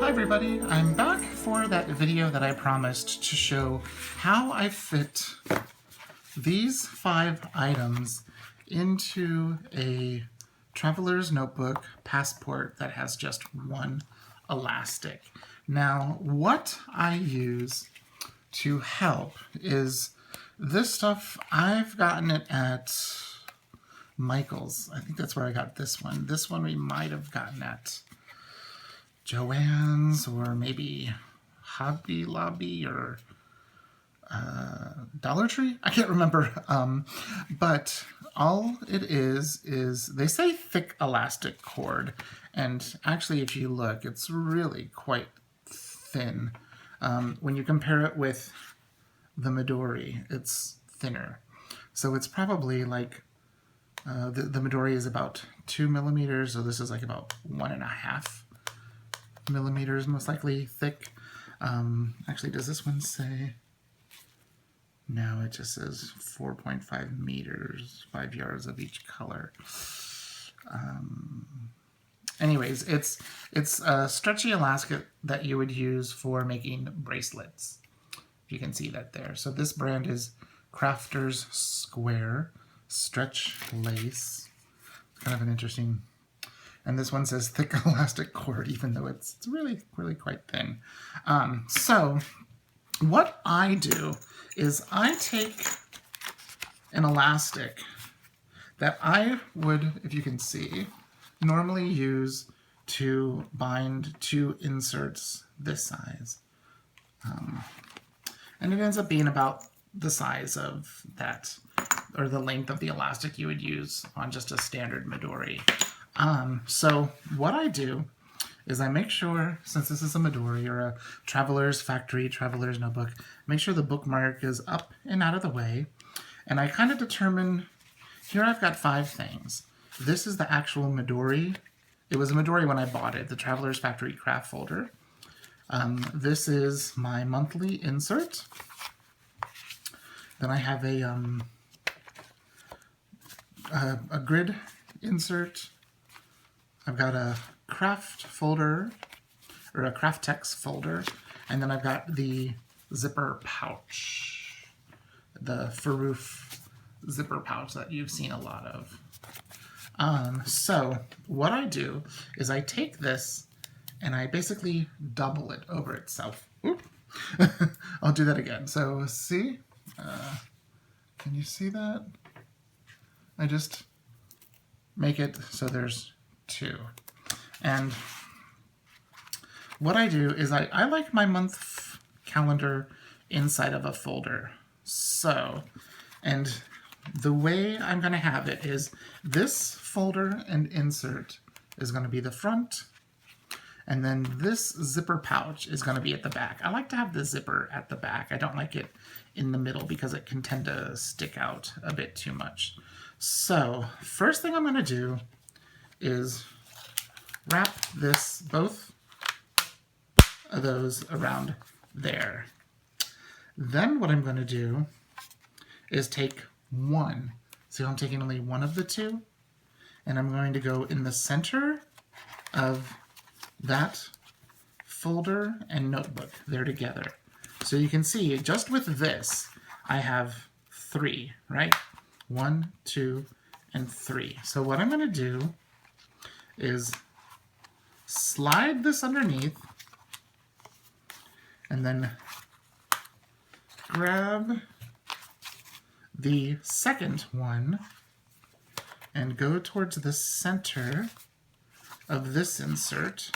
Hi everybody, I'm back for that video that I promised to show how I fit these 5 items into a traveler's notebook passport that has just one elastic. Now, what I use to help is this stuff. I've gotten it at Michael's. I think that's where I got this one. This one we might have gotten at Joann's or maybe Hobby Lobby or Dollar Tree. I can't remember. But all it is they say thick elastic cord. And actually, if you look, it's really quite thin. When you compare it with the Midori, it's thinner. So it's probably like the Midori is about 2 millimeters, so this is like about 1.5 millimeters, most likely thick. Actually, does this one say? No, it just says 4.5 meters, 5 yards of each color. Anyways, it's a stretchy elastic that you would use for making bracelets. You can see that there. So this brand is Crafter's Square Stretch Lace. Kind of an interesting. And this one says thick elastic cord, even though it's really quite thin. So what I do is I take an elastic that I would, if you can see, normally use to bind 2 inserts this size. And it ends up being about the size of that, or the length of the elastic you would use on just a standard Midori. So what I do is I make sure, since this is a Midori or a Traveler's Factory, Traveler's Notebook, make sure the bookmark is up and out of the way. And I kind of determine, here I've got 5 things. This is the actual Midori. It was a Midori when I bought it, the Traveler's Factory craft folder. This is my monthly insert. Then I have a grid insert. I've got a craft folder, or a craft text folder, and then I've got the zipper pouch, the Faroof zipper pouch that you've seen a lot of. So what I do is I take this and I basically double it over itself. Oop. I'll do that again. So see, can you see that? I just make it so there's 2. And what I do is I like my month calendar inside of a folder. So, and the way I'm going to have it is this folder and insert is going to be the front, and then this zipper pouch is going to be at the back. I like to have the zipper at the back. I don't like it in the middle because it can tend to stick out a bit too much. So first thing I'm going to do is wrap both of those around there. Then what I'm going to do is take one. See how I'm taking only one of the 2? And I'm going to go in the center of that folder and notebook. They're together. So you can see, just with this, I have 3, right? 1, 2, and 3. So what I'm going to do is slide this underneath and then grab the second one and go towards the center of this insert.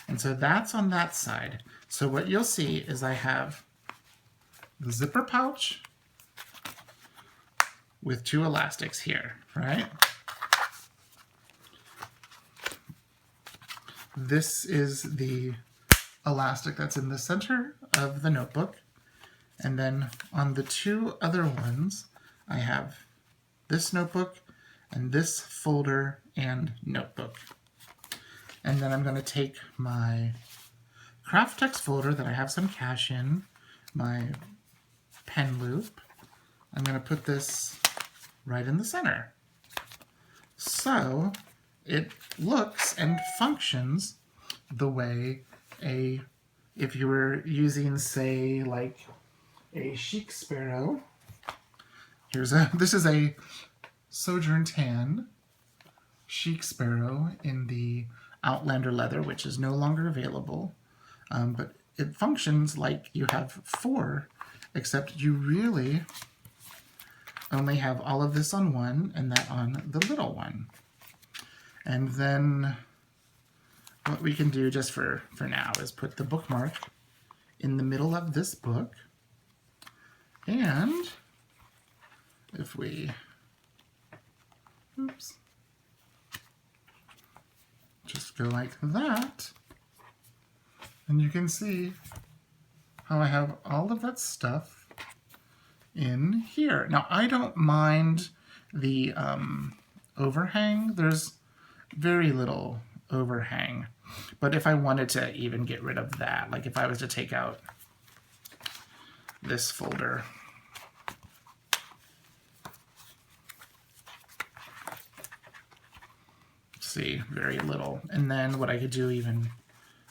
And so that's on that side. So what you'll see is I have the zipper pouch with 2 elastics here, right? This is the elastic that's in the center of the notebook. And then on the 2 other ones, I have this notebook and this folder and notebook. And then I'm going to take my craft text folder that I have some cash in, my pen loop. I'm going to put this right in the center. So it looks and functions the way if you were using, say, like a chic sparrow. This is a Sojourn Tan chic sparrow in the Outlander leather, which is no longer available. But it functions like you have 4, except you really only have all of this on one and that on the little one. And then what we can do just for now is put the bookmark in the middle of this book. And if we, oops, just go like that, and you can see how I have all of that stuff in here. Now, I don't mind the overhang. There's very little overhang. But if I wanted to even get rid of that, like if I was to take out this folder, see, very little. And then what I could do even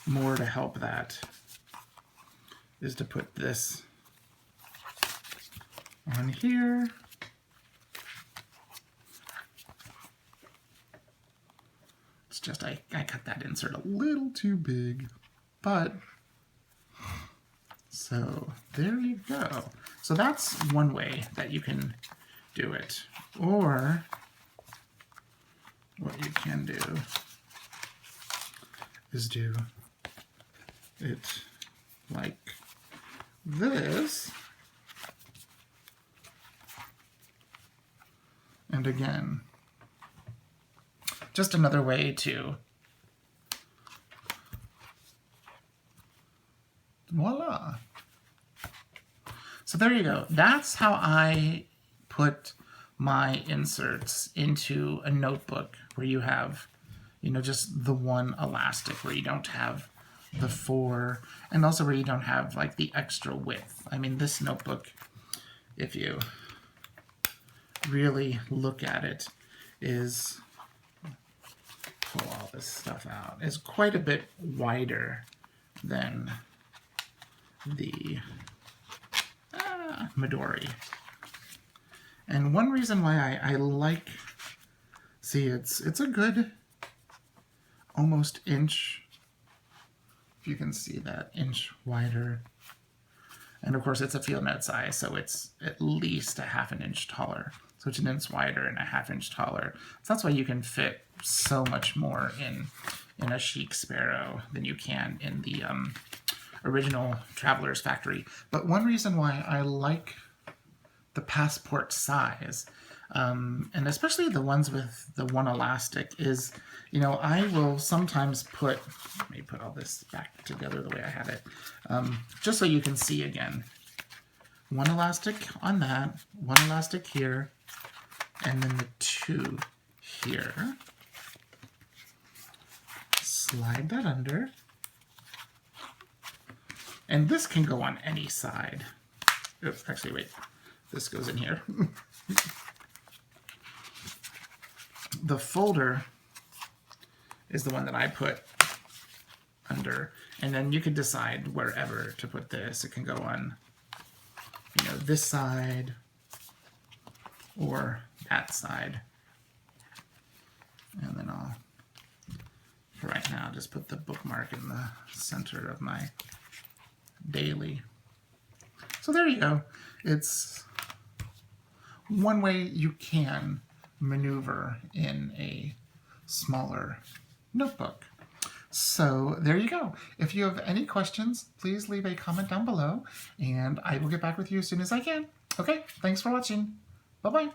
more to help that is to put this on here. It's just I cut that insert a little too big, but so there you go. So that's one way that you can do it. Or what you can do is do it like this. And again, just another way to, voila. So there you go. That's how I put my inserts into a notebook where you have, just the one elastic, where you don't have the 4, and also where you don't have like the extra width. I mean, this notebook, if you really look at it, is, pull all this stuff out, is quite a bit wider than the Midori. And one reason why I like, see, it's a good almost inch, if you can see that, inch wider. And of course it's a field note size, so it's at least a ½ inch taller. So it's an inch wider and a ½ inch taller. So that's why you can fit so much more in a chic sparrow than you can in the original Traveler's Factory. But one reason why I like the Passport size, and especially the ones with the one elastic, is, I will sometimes put, let me put all this back together the way I had it, just so you can see again. One elastic on that, one elastic here, and then the 2 here. Slide that under. And this can go on any side. Oops, actually, wait. This goes in here. The folder is the one that I put under, and then you can decide wherever to put this. It can go on, this side or that side. And then I'll, for right now, just put the bookmark in the center of my daily. So there you go. It's one way you can maneuver in a smaller notebook. So there you go. If you have any questions, please leave a comment down below, and I will get back with you as soon as I can. Okay, thanks for watching. Bye-bye.